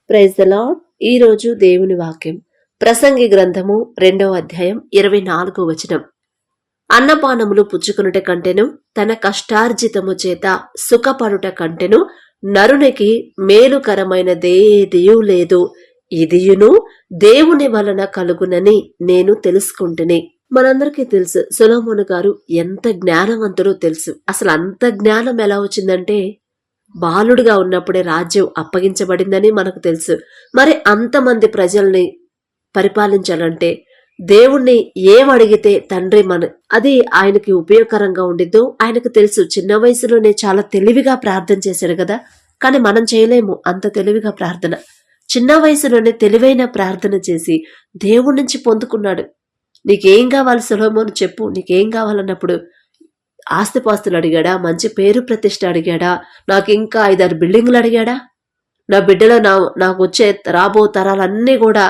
Praise the lord. ఈ రోజు దేవుని వాక్యం ప్రసంగి గ్రంథము 2వ అధ్యాయం 24వ వచనం. అన్నపానములు పుచ్చుకొనుట కంటెను తన కష్టార్జితము చేత సుఖపడుట కంటెను నరునికి మేలుకరమైనదేదియూ లేదు, ఇదియును దేవుని వలన కలుగునని నేను తెలుసుకుంటుని. మనందరికీ తెలుసు సొలొమోను గారు ఎంత జ్ఞానవంతుడో తెలుసు. అసలు అంత జ్ఞానం ఎలా వచ్చిందంటే బాలుడిగా ఉన్నప్పుడే రాజ్యం అప్పగించబడిందని మనకు తెలుసు. మరి అంతమంది ప్రజల్ని పరిపాలించాలంటే దేవుణ్ణి ఏమడిగితే తండ్రి అది ఆయనకి ఉపయోగకరంగా ఉండిద్దో ఆయనకు తెలుసు. చిన్న వయసులోనే చాలా తెలివిగా ప్రార్థన చేశాడు కదా. కానీ మనం చేయలేము అంత తెలివిగా ప్రార్థన. చిన్న వయసులోనే తెలివైన ప్రార్థన చేసి దేవుడి నుంచి పొందుకున్నాడు. నీకేం కావాలి సొలొమోను చెప్పు, నీకేం కావాలన్నప్పుడు ఆస్తిపాస్తులు అడిగాడా, మంచి పేరు ప్రతిష్ట అడిగాడా, నాకు ఇంకా 5-6 బిల్డింగ్లు అడిగాడా, నా బిడ్డలో నాకు వచ్చే రాబో తరాలన్నీ కూడా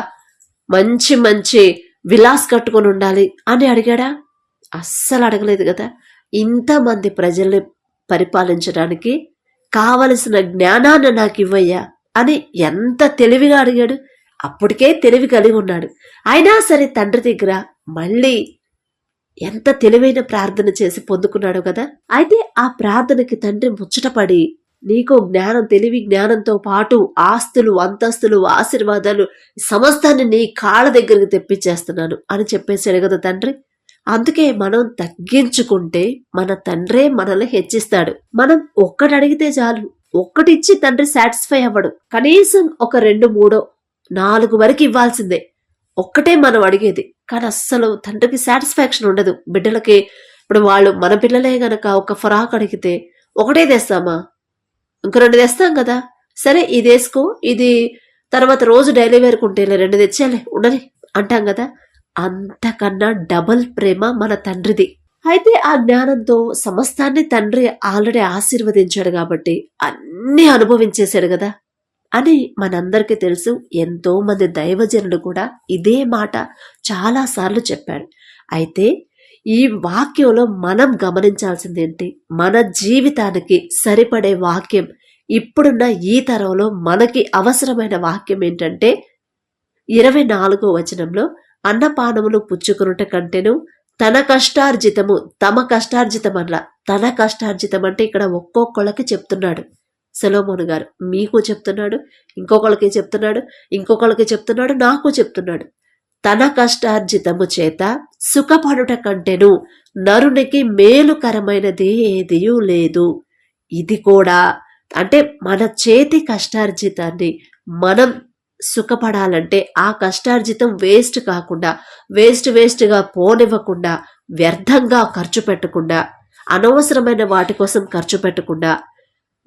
మంచి మంచి విలాస్ కట్టుకొని ఉండాలి అని అడిగాడా? అస్సలు అడగలేదు కదా. ఇంతమంది ప్రజల్ని పరిపాలించడానికి కావలసిన జ్ఞానాన్ని నాకు ఇవ్వయ్యా అని ఎంత తెలివిగా అడిగాడు. అప్పటికే తెలివి కలిగి ఉన్నాడు. అయినా సరే తండ్రి దగ్గర మళ్ళీ ఎంత తెలివైన ప్రార్థన చేసి పొందుకున్నాడు కదా. అయితే ఆ ప్రార్థనకి తండ్రి ముచ్చటపడి, నీకు జ్ఞానం, తెలివి జ్ఞానంతో పాటు ఆస్తులు, అంతస్తులు, ఆశీర్వాదాలు సమస్తాన్ని నీ కాళ్ళ దగ్గరికి తెప్పించేస్తున్నాను అని చెప్పేశాడు కదా తండ్రి. అందుకే మనం తగ్గించుకుంటే మన తండ్రే మనల్ని హెచ్చిస్తాడు. మనం ఒక్కటి అడిగితే చాలు, ఒక్కటిచ్చి తండ్రి సాటిస్ఫై అవ్వడు. కనీసం ఒక 2, 3, 4 వరకు ఇవ్వాల్సిందే. ఒక్కటే మనం అడిగేది. కానీ అస్సలు తండ్రికి సాటిస్ఫాక్షన్ ఉండదు బిడ్డలకి. ఇప్పుడు వాళ్ళు మన పిల్లలే గనక ఒక ఫ్రాక్ అడిగితే ఒకటే తెస్తామా, ఇంకో 2 తెస్తాం కదా. సరే ఇది వేసుకో, ఇది తర్వాత రోజు డైలీ వేర్ కుంటేలే 2 తెచ్చేలే ఉండని అంటాం కదా. అంతకన్నా డబల్ ప్రేమ మన తండ్రిది. అయితే ఆ జ్ఞానంతో సమస్తాన్ని తండ్రి ఆల్రెడీ ఆశీర్వదించాడు కాబట్టి అన్నీ అనుభవించేశాడు కదా అని మనందరికీ తెలుసు. ఎంతో మంది దైవజనులు కూడా ఇదే మాట చాలా సార్లు చెప్పాడు. అయితే ఈ వాక్యంలో మనం గమనించాల్సింది ఏంటి? మన జీవితానికి సరిపడే వాక్యం, ఇప్పుడున్న ఈ తరంలో మనకి అవసరమైన వాక్యం ఏంటంటే 24వ వచనంలో అన్నపానములు పుచ్చుకొనుట కంటెను తన కష్టార్జితము, తమ కష్టార్జితం అట్లా, తన కష్టార్జితం అంటే ఇక్కడ ఒక్కొక్కళ్ళకి చెప్తున్నాడు సొలొమోను గారు. మీకు చెప్తున్నాడు, ఇంకొకళ్ళకి చెప్తున్నాడు, ఇంకొకళ్ళకి చెప్తున్నాడు, నాకు చెప్తున్నాడు. తన కష్టార్జితము చేత సుఖపడుట కంటెను నరునికి మేలుకరమైనది ఏదియూ లేదు. ఇది కూడా అంటే మన చేతి కష్టార్జితాన్ని మనం సుఖపడాలంటే ఆ కష్టార్జితం వేస్ట్ కాకుండా, వేస్ట్గా పోనివ్వకుండా, వ్యర్థంగా ఖర్చు పెట్టకుండా, అనవసరమైన వాటి కోసం ఖర్చు పెట్టకుండా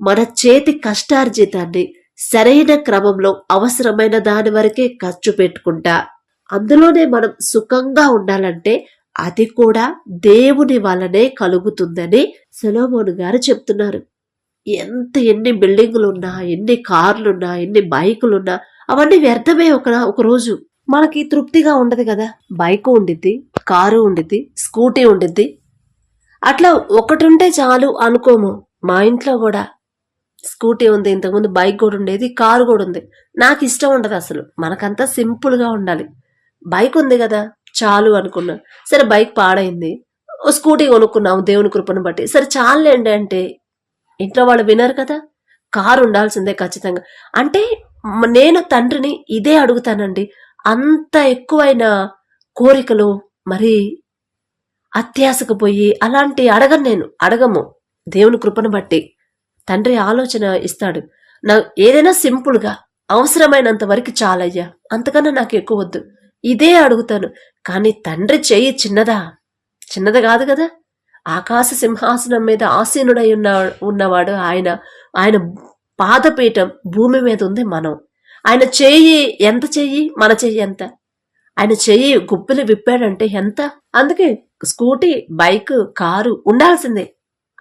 మన చేతి కష్టార్జితాన్ని సరైన క్రమంలో అవసరమైన దాని వరకే ఖర్చు పెట్టుకుంటా అందులోనే మనం సుఖంగా ఉండాలంటే అది కూడా దేవుని వల్లనే కలుగుతుందని సొలొమోను గారు చెప్తున్నారు. ఎన్ని బిల్డింగులున్నా, ఎన్ని కార్లున్నా, ఎన్ని బైకులున్నా అవన్నీ వ్యర్థమే. ఒక రోజు మనకి తృప్తిగా ఉండదు కదా. బైకు ఉండిద్ది, కారు ఉండిద్ది, స్కూటీ ఉండిద్ది, అట్లా ఒకటి ఉంటే చాలు అనుకోము. మా ఇంట్లో కూడా స్కూటీ ఉంది, ఇంతకుముందు బైక్ కూడా ఉండేది, కారు కూడా ఉంది. నాకు ఇష్టం ఉండదు అసలు. మనకంతా సింపుల్గా ఉండాలి. బైక్ ఉంది కదా చాలు అనుకున్నా. సరే బైక్ పాడైంది, స్కూటీ కొనుక్కున్నాము దేవుని కృపను బట్టి. సరే చాలండి అంటే ఇంట్లో వాళ్ళు వినరు కదా. కారు ఉండాల్సిందే ఖచ్చితంగా. అంటే నేను తండ్రిని ఇదే అడుగుతానండి. అంత ఎక్కువైన కోరికలు మరి అత్యాశకు పోయి అలాంటి అడగము. దేవుని కృపను బట్టి తండ్రి ఆలోచన ఇస్తాడు. ఏదైనా సింపుల్గా అవసరమైనంత వరకు చాలయ్యా, అంతకన్నా నాకు ఎక్కువ వద్దు, ఇదే అడుగుతాను. కానీ తండ్రి చెయ్యి చిన్నది కాదు కదా. ఆకాశ సింహాసనం మీద ఆసీనుడై ఉన్నవాడు ఆయన పాదపీఠం భూమి మీద ఉంది మనం. ఆయన చెయ్యి ఎంత, మన చెయ్యి ఎంత? ఆయన చెయ్యి గుప్పిలు విప్పాడంటే ఎంత? అందుకే స్కూటీ, బైక్, కారు ఉండాల్సిందే.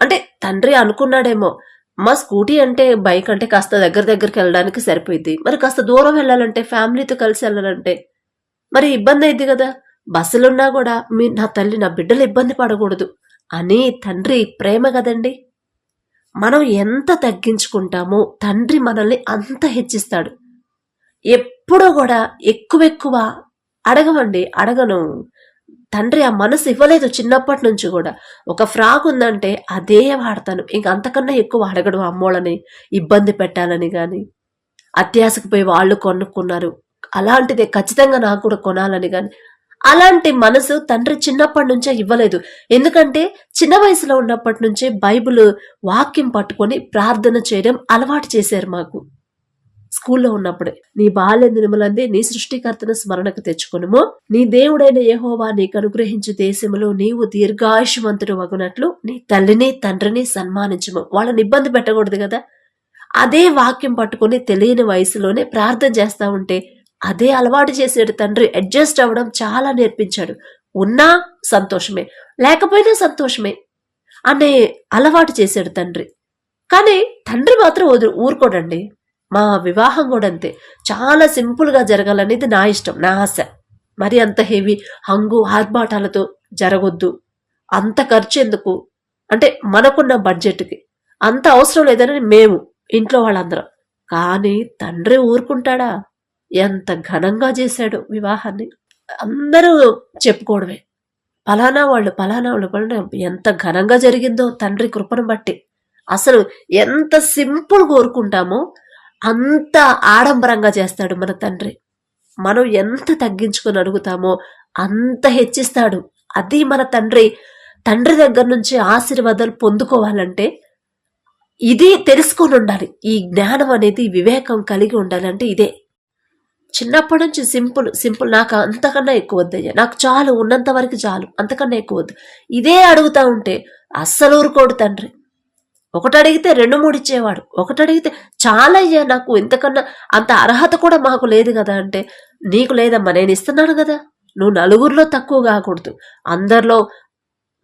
అంటే తండ్రి అనుకున్నాడేమో, మా స్కూటీ అంటే బైక్ అంటే కాస్త దగ్గరికి వెళ్ళడానికి సరిపోయింది, మరి కాస్త దూరం వెళ్ళాలంటే, ఫ్యామిలీతో కలిసి వెళ్ళాలంటే మరి ఇబ్బంది అయింది కదా. బస్సులున్నా కూడా నా తల్లి, నా బిడ్డలు ఇబ్బంది పడకూడదు అని తండ్రి ప్రేమ కదండి. మనం ఎంత తగ్గించుకుంటామో తండ్రి మనల్ని అంత హెచ్చిస్తాడు. ఎప్పుడూ కూడా ఎక్కువ అడగను. తండ్రి ఆ మనసు ఇవ్వలేదు చిన్నప్పటి నుంచి కూడా. ఒక ఫ్రాక్ ఉందంటే అదే వాడతాను. ఇంక అంతకన్నా ఎక్కువ అడగడు అమ్మోళ్ళని ఇబ్బంది పెట్టాలని గాని, అత్యాశకు పోయి వాళ్ళు కొనుక్కున్నారు. అలాంటిదే ఖచ్చితంగా నాకు కూడా కొనాలని గాని, అలాంటి మనసు తండ్రి చిన్నప్పటి నుంచే ఇవ్వలేదు. ఎందుకంటే చిన్న వయసులో ఉన్నప్పటి నుంచే బైబిల్ వాక్యం పట్టుకొని ప్రార్థన చేయడం అలవాటు చేశారు మాకు. స్కూల్లో ఉన్నప్పుడే, నీ బాల్య దినములందే నీ సృష్టికర్తను స్మరణకు తెచ్చుకొనుము, నీ దేవుడైన యెహోవా నీకు అనుగ్రహించు దేశములో నీవు దీర్ఘాయుష్మంతుడు వగునట్లు నీ తల్లిని తండ్రిని సన్మానించుము. వాళ్ళని ఇబ్బంది పెట్టకూడదు కదా. అదే వాక్యం పట్టుకొని తెలియని వయసులోనే ప్రార్థన చేస్తా ఉంటే అదే అలవాటు చేసాడు తండ్రి. అడ్జస్ట్ అవ్వడం చాలా నేర్పించాడు. ఉన్నా సంతోషమే, లేకపోయినా సంతోషమే అనే అలవాటు చేశాడు తండ్రి. కానీ తండ్రి మాత్రం ఊరుకోడండి. మా వివాహం కూడా అంతే, చాలా సింపుల్గా జరగాలనేది నా ఇష్టం, నా ఆశ. మరి అంత హెవీ హంగు ఆర్భాటాలతో జరగొద్దు, అంత ఖర్చు ఎందుకు, అంటే మనకున్న బడ్జెట్కి అంత అవసరం లేదని మేము ఇంట్లో వాళ్ళందరం. కానీ తండ్రి ఊరుకుంటాడా? ఎంత ఘనంగా చేశాడు వివాహాన్ని. అందరూ చెప్పుకోవడమే, పలానా వాళ్ళు ఎంత ఘనంగా జరిగిందో తండ్రి కృపను బట్టి. అసలు ఎంత సింపుల్ కోరుకుంటామో అంత ఆడంబరంగా చేస్తాడు మన తండ్రి. మనం ఎంత తగ్గించుకొని అడుగుతామో అంత హెచ్చిస్తాడు. అది మన తండ్రి. తండ్రి దగ్గర నుంచి ఆశీర్వాదాలు పొందుకోవాలంటే ఇది తెలుసుకొని ఉండాలి. ఈ జ్ఞానం అనేది, వివేకం కలిగి ఉండాలంటే ఇదే. చిన్నప్పటి నుంచి సింపుల్ నాకు అంతకన్నా ఎక్కువ వద్దయ్యా, నాకు చాలు, ఉన్నంత వరకు చాలు, అంతకన్నా ఎక్కువ వద్దు, ఇదే అడుగుతా ఉంటే అస్సలు ఊరుకోడు తండ్రి. ఒకటి అడిగితే 2-3 ఇచ్చేవాడు. ఒకటి అడిగితే చాలయ్యా, నాకు ఇంతకన్నా అంత అర్హత కూడా మాకు లేదు కదా అంటే, నీకు లేదమ్మా, నేను ఇస్తున్నాను కదా, నువ్వు నలుగురిలో తక్కువ కాకూడదు, అందరిలో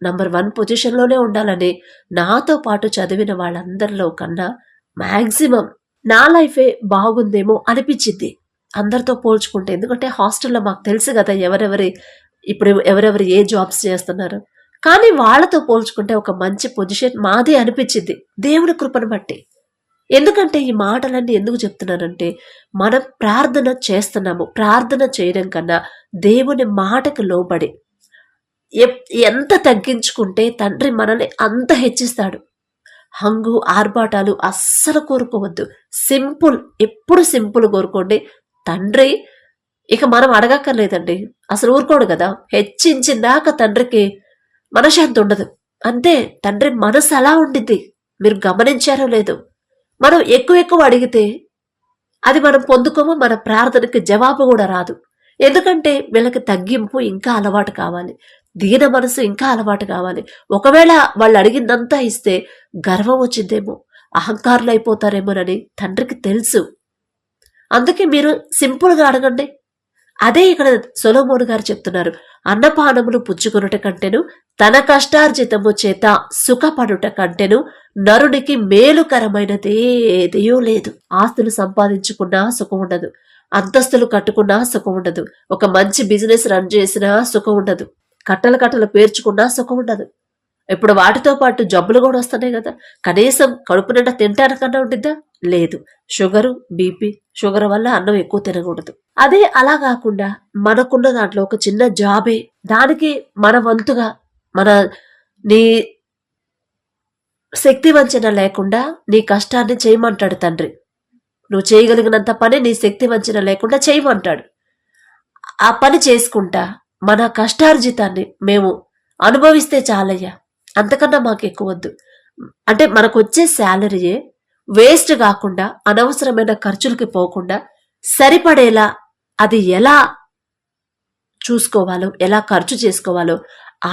నంబర్ 1 పొజిషన్లోనే ఉండాలని నాతో పాటు చదివిన వాళ్ళందరిలో కన్నా మ్యాక్సిమం నా లైఫే బాగుందేమో అనిపించింది అందరితో పోల్చుకుంటే. ఎందుకంటే హాస్టల్లో మాకు తెలుసు కదా ఎవరెవరు ఏ జాబ్స్ చేస్తున్నారు. కానీ వాళ్ళతో పోల్చుకుంటే ఒక మంచి పొజిషన్ మాదే అనిపించింది దేవుని కృపను బట్టి. ఎందుకంటే ఈ మాటలన్నీ ఎందుకు చెప్తున్నానంటే, మనం ప్రార్థన చేస్తున్నాము. ప్రార్థన చేయడం కన్నా దేవుని మాటకు లోబడి ఎంత తగ్గించుకుంటే తండ్రి మనల్ని అంత హెచ్చిస్తాడు. హంగు ఆర్భాటాలు అస్సలు కోరుకోవద్దు. సింపుల్, ఎప్పుడు సింపుల్ కోరుకోండి. తండ్రి ఇక మనం అడగక్కర్లేదండి, అసలు ఊరుకోడు కదా. హెచ్చించిందాక తండ్రికి మనశ్శాంతి ఉండదు. అంతే, తండ్రి మనసు అలా ఉండిద్ది. మీరు గమనించారో లేదో, మనం ఎక్కువ అడిగితే అది మనం పొందుకోము, మన ప్రార్థనకి జవాబు కూడా రాదు. ఎందుకంటే వీళ్ళకి తగ్గింపు ఇంకా అలవాటు కావాలి, దీన మనసు ఇంకా అలవాటు కావాలి. ఒకవేళ వాళ్ళు అడిగిందంతా ఇస్తే గర్వం వచ్చిందేమో, అహంకారులు అయిపోతారేమోనని తండ్రికి తెలుసు. అందుకే మీరు సింపుల్గా అడగండి. అదే ఇక్కడ సొలొమోను గారు చెప్తున్నారు, అన్నపానములు పుచ్చుకొనుట కంటెను తన కష్టార్జితము చేత సుఖపడుట కంటెను నరునికి మేలుకరమైనదేదియూ లేదు. ఆస్తులు సంపాదించుకున్నా సుఖం ఉండదు, అంతస్తులు కట్టుకున్నా సుఖం ఉండదు, ఒక మంచి బిజినెస్ రన్ చేసినా సుఖం ఉండదు, కట్టలు పేర్చుకున్నా సుఖం ఉండదు. ఇప్పుడు వాటితో పాటు జబ్బులు కూడా వస్తున్నాయి కదా. కనీసం కడుపు నిండా తింటానికన్నా ఉండిద్దా? లేదు. Sugar, BP. షుగర్ వల్ల అన్నం ఎక్కువ తినకూడదు. అదే అలా కాకుండా మనకున్న దాంట్లో ఒక చిన్న జాబే, దానికి మన వంతుగా నీ శక్తి వంచన లేకుండా నీ కష్టాన్ని చేయమంటాడు తండ్రి. నువ్వు చేయగలిగినంత పని నీ శక్తి వంచన లేకుండా చేయమంటాడు. ఆ పని చేసుకుంటా మన కష్టార్జితాన్ని మేము అనుభవిస్తే చాలయ్యా, అంతకన్నా మాకు ఎక్కువ వద్దు. అంటే మనకు వచ్చే శాలరీయే వేస్ట్ కాకుండా, అనవసరమైన ఖర్చులకి పోకుండా సరిపడేలా అది ఎలా చూసుకోవాలో, ఎలా ఖర్చు చేసుకోవాలో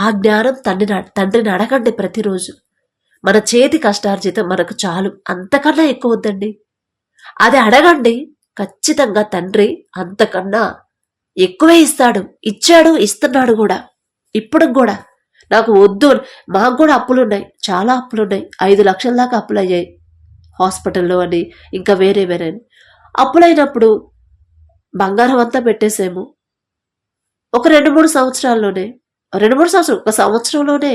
ఆ జ్ఞానం తండ్రిని అడగండి ప్రతిరోజు. మన చేతి కష్టార్జితం మనకు చాలు, అంతకన్నా ఎక్కువ వద్దండి. అది అడగండి, ఖచ్చితంగా తండ్రి అంతకన్నా ఎక్కువే ఇస్తాడు. ఇచ్చాడు, ఇస్తున్నాడు కూడా. ఇప్పుడు కూడా నాకు వద్దు, మాకు కూడా అప్పులున్నాయి, చాలా అప్పులున్నాయి. 5 లక్షల దాకా అప్పులయ్యాయి హాస్పిటల్లో అని, ఇంకా వేరే అని. అప్పులైనప్పుడు బంగారం అంతా పెట్టేసాము. ఒక 2-3 సంవత్సరాల్లోనే, ఒక సంవత్సరంలోనే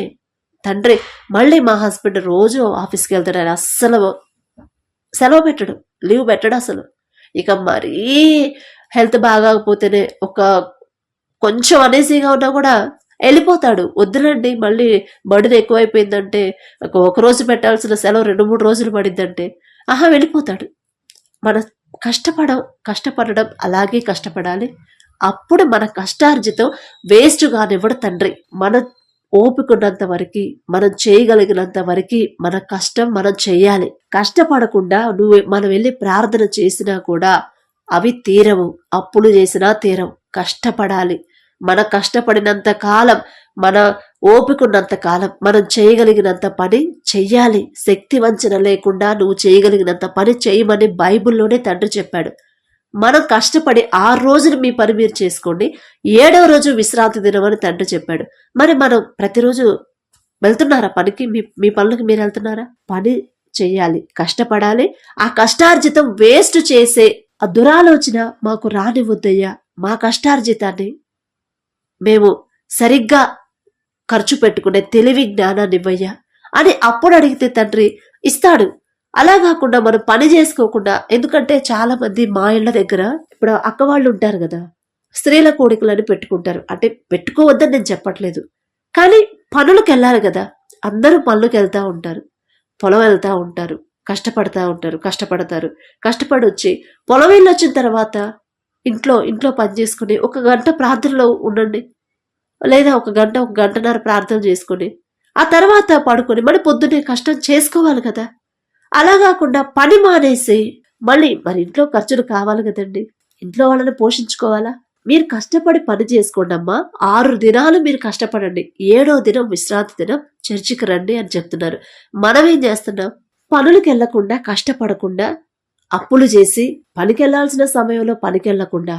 తండ్రి మళ్ళీ, మా హస్బెండ్ రోజు ఆఫీస్కి వెళ్తాడు, ఆయన అస్సలు సెలవు పెట్టడు, లీవ్ పెట్టడు అసలు. ఇక మరీ హెల్త్ బాగాకపోతేనే కొంచెం అనేసీగా ఉన్నా కూడా వెళ్ళిపోతాడు. వద్దులండి మళ్ళీ బర్డెన్ ఎక్కువైపోయిందంటే, ఒక రోజు పెట్టాల్సిన సెలవు 2-3 రోజులు పడిందంటే వెళ్ళిపోతాడు. మన కష్టపడడం అలాగే కష్టపడాలి. అప్పుడు మన కష్టార్జితం వేస్ట్ కానివ్వడు తండ్రి. మన ఓపికన్నంత వరకు, మనం చేయగలిగినంత వరకు మన కష్టం మనం చెయ్యాలి. కష్టపడకుండా మనం వెళ్ళి ప్రార్థన చేసినా కూడా అవి తీరవు. అప్పులు చేసినా తీరవు. కష్టపడాలి. మన కష్టపడినంత కాలం, మన ఓపికన్నంత కాలం మనం చేయగలిగినంత పని చెయ్యాలి. శక్తి వంచన లేకుండా నువ్వు చేయగలిగినంత పని చేయమని బైబిల్లోనే తండ్రి చెప్పాడు. మనం కష్టపడి 6 రోజులు మీ పని మీరు చేసుకోండి, 7వ రోజు విశ్రాంతి దినం అని తండ్రి చెప్పాడు. మరి మనం ప్రతిరోజు వెళ్తున్నారా పనికి? మీ పనులకు మీరు వెళ్తున్నారా? పని చెయ్యాలి, కష్టపడాలి. ఆ కష్టార్జితం వేస్ట్ చేసే ఆ దురాలోచన మాకు రానివ్వద్దయ్యా. మా కష్టార్జితాన్ని మేము సరిగ్గా ఖర్చు పెట్టుకునే తెలివి జ్ఞానాన్ని ఇవ్వయ్యా అని అప్పుడు అడిగితే తండ్రి ఇస్తాడు. అలా కాకుండా మనం పని చేసుకోకుండా, ఎందుకంటే చాలా మంది మా ఇళ్ల దగ్గర ఇప్పుడు అక్క వాళ్ళు ఉంటారు కదా, స్త్రీల కోడికలని పెట్టుకుంటారు. అంటే పెట్టుకోవద్దని నేను చెప్పట్లేదు, కానీ పనులకు వెళ్ళాలి కదా. అందరూ పనులకు వెళ్తా ఉంటారు, పొలం వెళ్తా ఉంటారు, కష్టపడతారు. కష్టపడి వచ్చి పొలం వెళ్ళి వచ్చిన తర్వాత ఇంట్లో పని చేసుకుని 1 గంట ప్రార్థనలో ఉండండి, లేదా 1 గంటన్నర ప్రార్థన చేసుకుని ఆ తర్వాత పడుకొని మళ్ళీ పొద్దున్నే కష్టం చేసుకోవాలి కదా. అలా కాకుండా పని మానేసి మరి ఇంట్లో ఖర్చులు కావాలి కదండి, ఇంట్లో వాళ్ళని పోషించుకోవాలా. మీరు కష్టపడి పని చేసుకోండి అమ్మా. 6 దినాలు మీరు కష్టపడండి, 7వ దినం విశ్రాంతి దినం చర్చికి రండి అని చెప్తున్నారు. మనం ఏం చేస్తున్నాం? పనులకు వెళ్లకుండా, కష్టపడకుండా, అప్పులు చేసి, పనికి వెళ్లాల్సిన సమయంలో పనికి వెళ్లకుండా,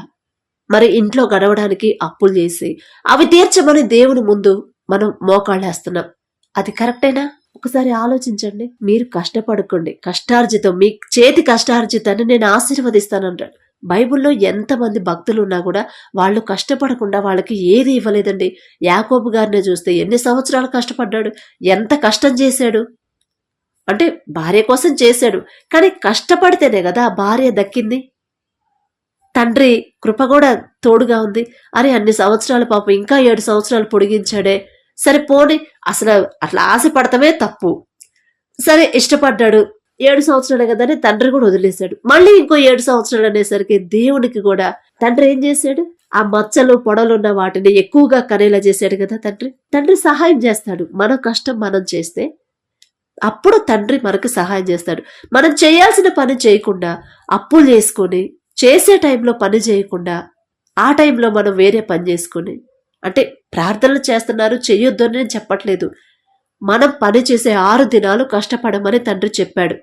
మరి ఇంట్లో గడవడానికి అప్పులు చేసి అవి తీర్చమని దేవుని ముందు మనం మోకాళ్ళేస్తున్నాం. అది కరెక్టేనా? ఒకసారి ఆలోచించండి. మీరు కష్టపడుకోండి, కష్టార్జితం, మీ చేతి కష్టార్జితాన్ని నేను ఆశీర్వదిస్తానంటాడు. బైబిల్లో ఎంతమంది భక్తులు ఉన్నా కూడా వాళ్ళు కష్టపడకుండా వాళ్ళకి ఏది ఇవ్వలేదండి. యాకోబు గారిని చూస్తే ఎన్ని సంవత్సరాలు కష్టపడ్డాడు, ఎంత కష్టం చేశాడు. అంటే భార్య కోసం చేశాడు, కానీ కష్టపడితేనే కదా భార్య దక్కింది. తండ్రి కృప కూడా తోడుగా ఉంది. అన్ని సంవత్సరాలు పాపం ఇంకా 7 సంవత్సరాలు పొడిగించాడే, సరే పోని, అసలు అట్లా ఆశపడటమే తప్పు. సరే ఇష్టపడ్డాడు, 7 సంవత్సరాలే కదా అని తండ్రి కూడా వదిలేశాడు. మళ్ళీ ఇంకో 7 సంవత్సరాలు అనేసరికి దేవునికి కూడా తండ్రి ఏం చేశాడు? ఆ మచ్చలు పొడలు ఉన్న వాటిని ఎక్కువగా కనేలా చేశాడు కదా తండ్రి సహాయం చేస్తాడు. మన కష్టం మనం చేస్తే అప్పుడు తండ్రి మనకు సహాయం చేస్తాడు. మనం చేయాల్సిన పని చేయకుండా, అప్పులు చేసుకొని, చేసే టైంలో పని చేయకుండా, ఆ టైంలో మనం వేరే పని చేసుకొని, అంటే ప్రార్థనలు చేస్తున్నారు చెయ్యొద్దు అని నేను చెప్పట్లేదు. మనం పని చేసే 6 దినాలు కష్టపడమని తండ్రి చెప్పాడు.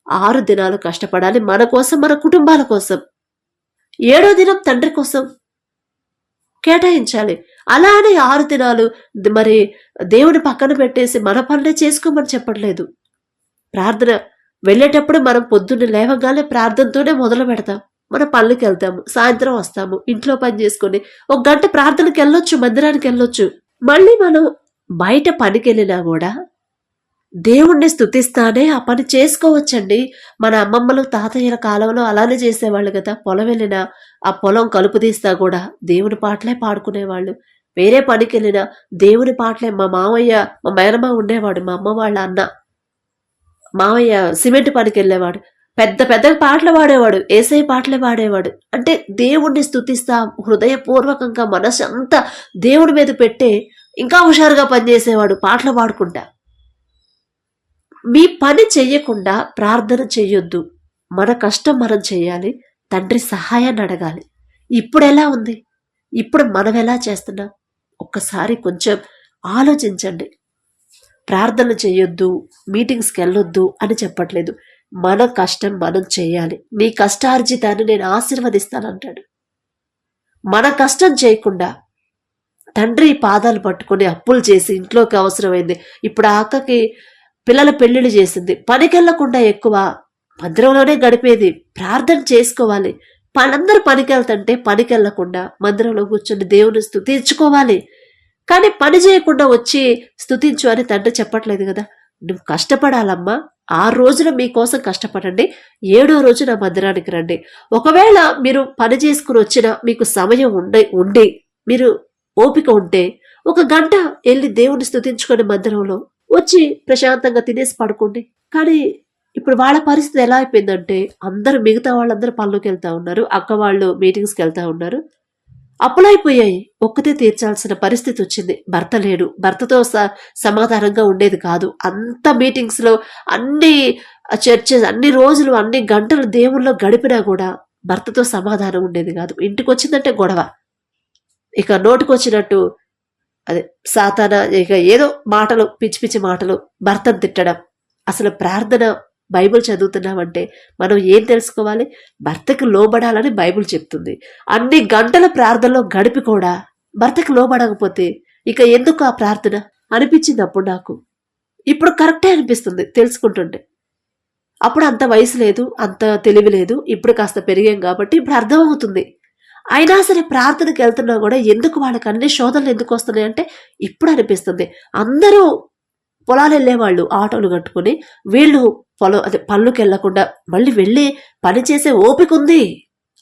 6 దినాలు కష్టపడాలి, మన కోసం, మన కుటుంబాల కోసం. 7వ దినం తండ్రి కోసం కేటాయించాలి. అలా అని 6 దినాలు మరి దేవుని పక్కన పెట్టేసి మన పనులే చేసుకోమని చెప్పట్లేదు. ప్రార్థన వెళ్ళేటప్పుడు మనం పొద్దున్న లేవగానే ప్రార్థనతోనే మొదలు పెడతాం. మన పనులకి వెళ్తాము, సాయంత్రం వస్తాము, ఇంట్లో పని చేసుకొని 1 గంట ప్రార్థనకి వెళ్ళొచ్చు, మందిరానికి వెళ్ళొచ్చు. మళ్ళీ మనం బయట పనికి వెళ్ళినా కూడా దేవుణ్ణి స్తుతిస్తానే ఆ పని చేసుకోవచ్చండి. మన అమ్మమ్మలు తాతయ్యల కాలంలో అలానే చేసేవాళ్ళు కదా. పొలం వెళ్ళినా ఆ పొలం కలుపు తీస్తా కూడా దేవుని పాటలే పాడుకునేవాళ్ళు. వేరే పనికి వెళ్ళినా దేవుని పాటలే. మా మామయ్య, మా మేనమ్మ ఉండేవాడు, మా అమ్మ వాళ్ళ అన్న మామయ్య సిమెంట్ పనికి వెళ్ళేవాడు, పెద్ద పెద్ద పాటలు పాడేవాడు, ఏసై పాటలే పాడేవాడు. అంటే దేవుణ్ణి స్తుతిస్తా హృదయపూర్వకంగా మనసు అంతా దేవుడి మీద పెట్టే ఇంకా హుషారుగా పనిచేసేవాడు పాటలు పాడుకుంటా. మీ పని చెయ్యకుండా ప్రార్థన చెయ్యొద్దు. మన కష్టం మనం చెయ్యాలి, తండ్రి సహాయాన్ని అడగాలి. ఇప్పుడు ఎలా ఉంది? ఇప్పుడు మనం ఎలా చేస్తున్నాం? ఒక్కసారి కొంచెం ఆలోచించండి. ప్రార్థన చెయ్యొద్దు, మీటింగ్స్కి వెళ్ళొద్దు అని చెప్పట్లేదు. మన కష్టం మనం చెయ్యాలి. మీ కష్టార్జితాన్ని నేను ఆశీర్వదిస్తానంటాడు. మన కష్టం చేయకుండా తండ్రి పాదాలు పట్టుకొని అప్పులు చేసి ఇంట్లోకి అవసరమైంది. ఇప్పుడు ఆ అక్కకి పిల్లల పెళ్లిళ్ళు చేసింది, పనికెళ్లకుండా ఎక్కువ మందిరంలోనే గడిపేది. ప్రార్థన చేసుకోవాలి. వాళ్ళందరూ పనికెళ్తుంటే పనికెళ్లకుండా మందిరంలో కూర్చొని దేవుని స్తుతించుకోవాలి. కానీ పని చేయకుండా వచ్చి స్తుతించు అని తండ్రి చెప్పట్లేదు కదా. నువ్వు కష్టపడాలమ్మా, 6 రోజులు మీకోసం కష్టపడండి, 7వ రోజు నా మందిరానికి రండి. ఒకవేళ మీరు పని చేసుకుని వచ్చినా మీకు సమయం ఉండి మీరు ఓపిక ఉంటే 1 గంట వెళ్ళి దేవుణ్ణి స్తుతించుకొని మందిరంలో వచ్చి ప్రశాంతంగా తినేసి పడుకోండి. కానీ ఇప్పుడు వాళ్ళ పరిస్థితి ఎలా అయిపోయిందంటే మిగతా వాళ్ళందరూ పనులకు వెళ్తా ఉన్నారు, అక్క వాళ్ళు మీటింగ్స్కి వెళ్తా ఉన్నారు, అప్పులైపోయాయి. ఒక్కతే తీర్చాల్సిన పరిస్థితి వచ్చింది. భర్త లేడు, భర్తతో సమాధానంగా ఉండేది కాదు. అంత మీటింగ్స్ లో అన్ని చర్చెస్ అన్ని రోజులు అన్ని గంటలు దేవుళ్ళలో గడిపినా కూడా భర్తతో సమాధానం ఉండేది కాదు. ఇంటికి వచ్చిందంటే గొడవ, ఇక నోటికొచ్చినట్టు అదే సాతాన, ఇక ఏదో మాటలు, పిచ్చి పిచ్చి మాటలు, భర్తను తిట్టడం. అసలు ప్రార్థన బైబిల్ చదువుతున్నామంటే మనం ఏం తెలుసుకోవాలి? భర్తకు లోబడాలని బైబిల్ చెప్తుంది. అన్ని గంటల ప్రార్థనలో గడిపి కూడా భర్తకు లోబడకపోతే ఇక ఎందుకు ఆ ప్రార్థన అనిపించింది అప్పుడు నాకు. ఇప్పుడు కరెక్టే అనిపిస్తుంది తెలుసుకుంటుంటే. అప్పుడు అంత వయసు లేదు, అంత తెలివి లేదు, ఇప్పుడు కాస్త పెరిగాం కాబట్టి ఇప్పుడు అర్థమవుతుంది. అయినా సరే ప్రార్థనకి వెళ్తున్నా కూడా ఎందుకు వాళ్ళకి అన్ని శోధనలు ఎందుకు వస్తున్నాయి అంటే ఇప్పుడు అనిపిస్తుంది. అందరూ పొలాలు వెళ్ళేవాళ్ళు ఆటోలు కట్టుకుని, వీళ్ళు పనులకు వెళ్లకుండా మళ్ళీ వెళ్ళి పని చేసే ఓపిక ఉంది,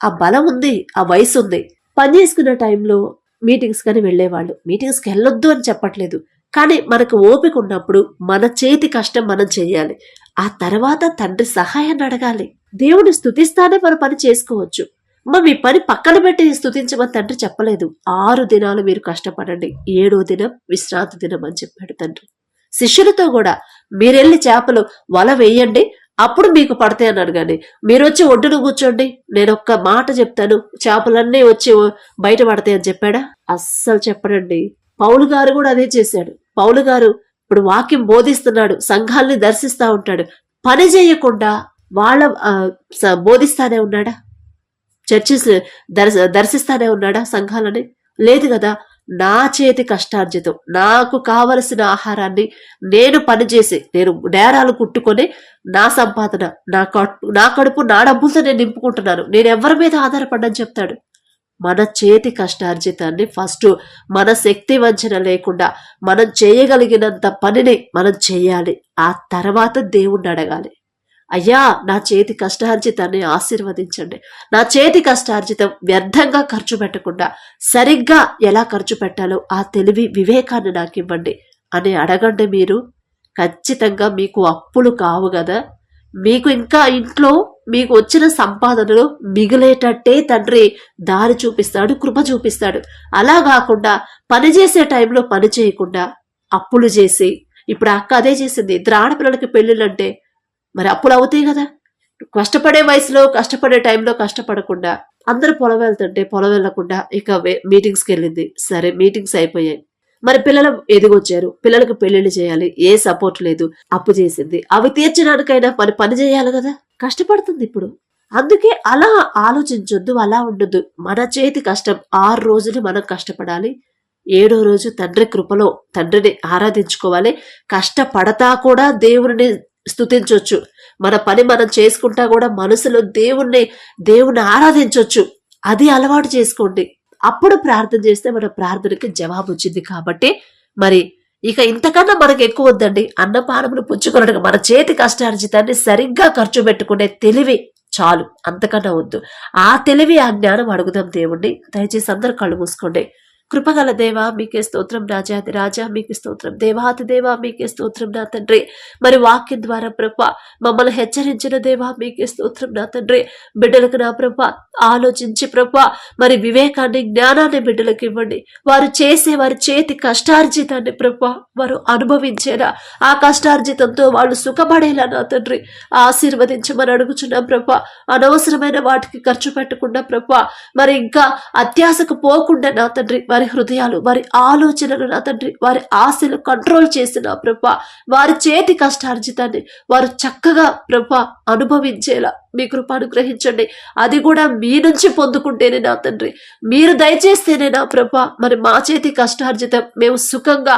ఆ బలం ఉంది, ఆ వయసు ఉంది. పని చేసుకున్న టైంలో మీటింగ్స్ కానీ వెళ్ళేవాళ్ళు. మీటింగ్స్కి వెళ్ళొద్దు అని చెప్పట్లేదు, కానీ మనకు ఓపిక ఉన్నప్పుడు మన చేతి కష్టం మనం చెయ్యాలి. ఆ తర్వాత తండ్రి సహాయాన్ని అడగాలి. దేవుని స్తుతిస్తానే మన పని చేసుకోవచ్చు. మీ పని పక్కన పెట్టి స్తుతించమని తండ్రి చెప్పలేదు. 6 దినాలు మీరు కష్టపడండి, 7వ దినం విశ్రాంతి దినం అని చెప్పాడు తండ్రి. శిష్యులతో కూడా మీరెళ్ళి చేపలు వల వేయండి, అప్పుడు మీకు పడతాయి అన్నాడు. కానీ మీరు వచ్చి ఒడ్డును కూర్చోండి, నేను ఒక్క మాట చెప్తాను, చేపలన్నీ వచ్చి బయట పడతాయి అని చెప్పాడా? అస్సలు చెప్పడండి. పౌలు గారు కూడా అదే చేశాడు. పౌలు గారు ఇప్పుడు వాక్యం బోధిస్తున్నాడు, సంఘాలని దర్శిస్తా ఉంటాడు, పని చేయకుండా వాళ్ళ బోధిస్తానే ఉన్నాడా? చర్చిస్ దర్శిస్తానే ఉన్నాడా సంఘాలని? లేదు కదా. నా చేతి కష్టార్జితం, నాకు కావలసిన ఆహారాన్ని నేను పనిచేసి, నేను డేరాలు కుట్టుకొని నా సంపాదన, నా కడుపు నా డబ్బులతో నేను నింపుకుంటున్నాను, నేను ఎవరి మీద ఆధారపడ్డని చెప్తాడు. మన చేతి కష్టార్జితాన్ని ఫస్ట్ మన శక్తి వంచన లేకుండా మనం చేయగలిగినంత పనిని మనం చేయాలి. ఆ తర్వాత దేవుణ్ణి అడగాలి, అయ్యా నా చేతి కష్టార్జితాన్ని ఆశీర్వదించండి, నా చేతి కష్టార్జితం వ్యర్థంగా ఖర్చు పెట్టకుండా సరిగ్గా ఎలా ఖర్చు పెట్టాలో ఆ తెలివి వివేకాన్ని నాకు ఇవ్వండి అని అడగండి. మీరు ఖచ్చితంగా మీకు అప్పులు కావు కదా. మీకు ఇంకా ఇంట్లో మీకు వచ్చిన సంపాదనలో మిగిలేటట్టే తండ్రి దారి చూపిస్తాడు, కృప చూపిస్తాడు. అలా కాకుండా పనిచేసే టైంలో పని చేయకుండా అప్పులు చేసి, ఇప్పుడు అక్క అదే చేసింది. 2 ఆడపిల్లలకి పెళ్ళిళ్ళంటే మరి అప్పులు అవుతాయి కదా. కష్టపడే వయసులో కష్టపడే టైంలో కష్టపడకుండా అందరూ పొలం వెళ్తుంటే పొలం వెళ్లకుండా ఇక మీటింగ్స్కి వెళ్ళింది. సరే మీటింగ్స్ అయిపోయాయి, మరి పిల్లలు ఎదిగొచ్చారు, పిల్లలకు పెళ్లిళ్ళు చేయాలి, ఏ సపోర్ట్ లేదు, అప్పు చేసింది. అవి తీర్చడానికైనా పని చేయాలి కదా, కష్టపడుతుంది ఇప్పుడు. అందుకే అలా ఆలోచించొద్దు, అలా ఉండొద్దు. మన చేతి కష్టం 6 రోజులు మనం కష్టపడాలి, 7వ రోజు తండ్రి కృపలో తండ్రిని ఆరాధించుకోవాలి. కష్టపడతా కూడా దేవుని స్తుతించొచ్చు, మన పని మనం చేసుకుంటా కూడా మనసులో దేవుణ్ణి ఆరాధించొచ్చు. అది అలవాటు చేసుకోండి. అప్పుడు ప్రార్థన చేస్తే మన ప్రార్థనకి జవాబు వచ్చింది. కాబట్టి మరి ఇక ఇంతకన్నా మనకు ఎక్కువ వద్దండి. అన్నపానములు పుచ్చుకొనడానికి మన చేతి కష్టార్జితాన్ని సరిగ్గా ఖర్చు పెట్టుకునే తెలివి చాలు, అంతకన్నా వద్దు. ఆ తెలివి ఆ జ్ఞానం అడుగుదాం దేవుణ్ణి. దయచేసి అందరూ కళ్ళు మూసుకోండి. కృపగల దేవా మీకే స్తోత్రం, రాజాది రాజా మీకే స్తోత్రం, దేవాతి దేవా మీకే స్తోత్రం నా తండ్రి. మరి వాక్యం ద్వారా ప్రభా మమ్మల్ని హెచ్చరించిన దేవా మీకే స్తోత్రం నా తండ్రి. బిడ్డలకు నా ప్రభా ఆలోచించి ప్రభా మరి వివేకాన్ని, జ్ఞానాన్ని బిడ్డలకు ఇవ్వండి. వారు చేసే వారి చేతి కష్టార్జితాన్ని ప్రభా వారు అనుభవించేలా, ఆ కష్టార్జితంతో వాళ్ళు సుఖపడేలా నా తండ్రి ఆశీర్వదించమని అడుగుచున్నాం ప్రభా. అనవసరమైన వాటికి ఖర్చు పెట్టకుండా ప్రభా మరి ఇంకా అత్యాశకు పోకుండా నా తండ్రి వారి హృదయాలు, వారి ఆలోచనలు నా తండ్రి, వారి ఆశలు కంట్రోల్ చేసిన ప్రభా వారి చేతి కష్టార్జితాన్ని వారు చక్కగా ప్రభా అనుభవించేలా మీ కృప అనుగ్రహించండి. అది కూడా మీ నుంచి పొందుకుంటేనే నా తండ్రి, మీరు దయచేస్తేనే నా ప్రభా మరి మా చేతి కష్టార్జితం మేము సుఖంగా,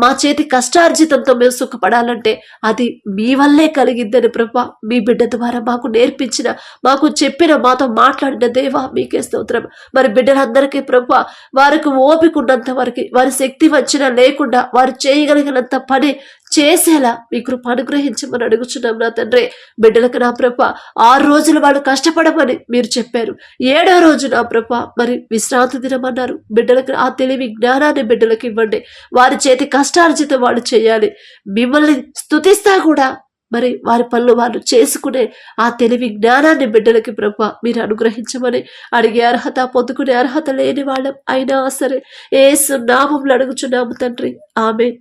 మా చేతి కష్టార్జితంతో మేము సుఖపడాలంటే అది మీ వల్లే కలిగిద్దని ప్రభా మీ బిడ్డ ద్వారా మాకు నేర్పించిన, మాకు చెప్పిన, మాతో మాట్లాడిన దేవా మీకే స్తోత్రం. మరి బిడ్డలందరికీ ప్రభా వారికి ఓపిక ఉన్నంత వరకు, వారి శక్తి వచ్చినా లేకుండా వారు చేయగలిగినంత పని చేసేలా మీ కృప అనుగ్రహించమని అడుగుచున్నాం నా తండ్రి. బిడ్డలకు నా ప్రభ 6 రోజులు వాళ్ళు కష్టపడమని మీరు చెప్పారు. 7వ రోజు నా ప్రభ మరి విశ్రాంతి దినమన్నారు. బిడ్డలకు ఆ తెలివి జ్ఞానాన్ని బిడ్డలకు ఇవ్వండి. వారి చేతి కష్టార్జితం వాళ్ళు చేయాలి. మిమ్మల్ని స్తుతిస్తా కూడా మరి వారి పనులు వాళ్ళు చేసుకునే ఆ తెలివి జ్ఞానాన్ని బిడ్డలకి ప్రభ మీరు అనుగ్రహించమని అడిగే అర్హత, పొందుకునే అర్హత లేని వాళ్ళం అయినా సరే యేసు నామములో అడుగుచున్నాము తండ్రి. ఆమేన్.